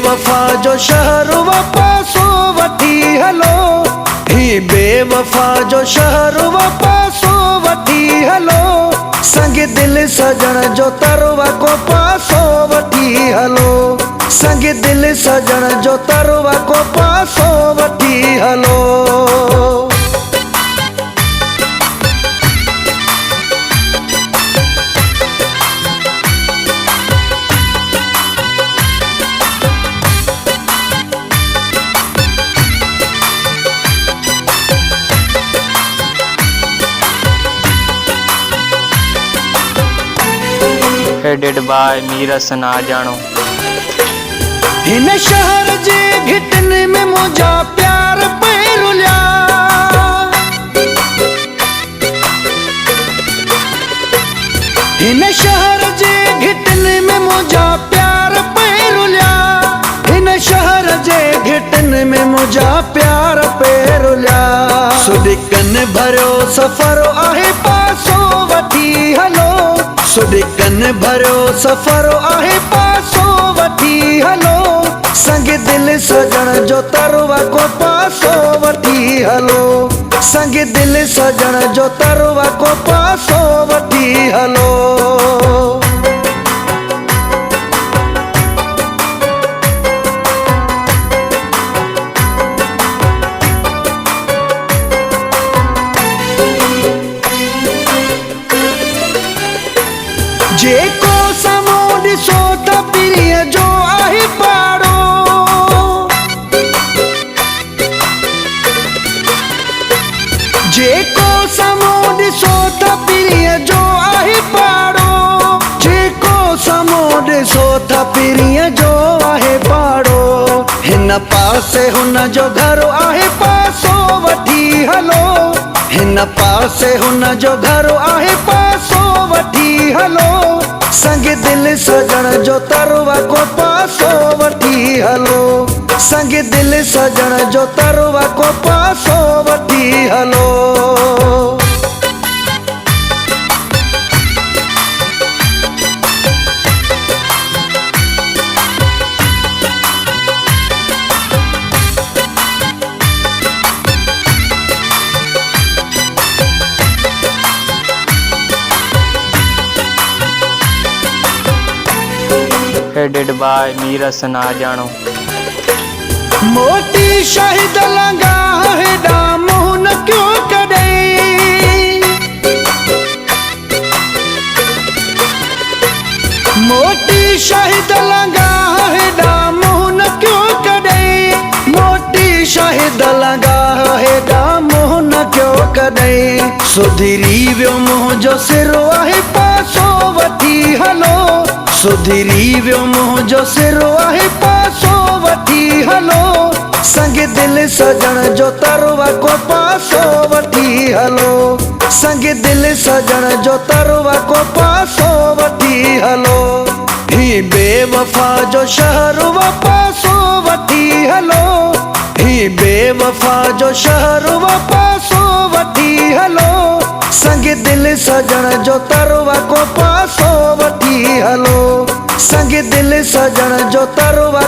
बेवफा जो शहर वापसो वठी हलो, ही बेवफा जो शहर वापसो वठी हलो, संग दिल सजण जो तरवा को पासो वठी हलो, संग दिल सजण जो तरवा को पासो वठी हलो। हेडेड बाय मीरस ना जानो। हिन शहर जे घिटन में मुझा प्यार पे रुलिया, हिन शहर जे घिटन में मुझा प्यार पे रुलिया, हिन शहर जे घिटन में मुझा प्यार पे रुलिया। सुडिकन भरियो सफ़र आहे पासो वठी हलो, सुडिकन भरियो सफ़र आहे पासो वठी हलो, संग दिल सजण जो तरवा को पासो वठी हलो, संग दिल सजण जो तरवा को पासो वठी हलो। जेको साम्हूं ॾिसो त पीरीअ जो आहे पाड़ो, जेको साम्हूं ॾिसो त पीरीअ जो आहे पाड़ो, जेको साम्हूं ॾिसो त पीरीअ जो आहे पाड़ो। हिन पासे हुन जो घर आहे पासो वठी हलो, हिन पासे हुन जो घर आहे पासो वठी हलो, संग दिल सजण जो तरवा को पासो वठी हलो, संग दिल सजण जो तरवा को पासो वठी हलो। हेडेड बाय मीरस ना जानो। मोटी शाहिद लंगा हेडा मुंह न क्यों कॾे, मोटी शाहिद लंगा हेडा मुंह न क्यों कॾे, मोटी शाहिद लंगा हेडा मुंह न क्यों कॾे। सुधिरी वियो मुंह जो सिरो आहे पासो वठी हलो, सुधिरी वियो मुंह जो सिरो आहे पासो वठी हलो, संग दिल सजण जो तरवा को पासो वठी हलो, संग दिल सजण जो तरवा को पासो वठी हलो। ही बेवफा जो शहर वापसो वठी हलो, ही बेवफा जो शहर वापसो वठी हलो, संग दिल सजण जो तरवा को पासो वठी हलो, संग दिल सजण जो तरवा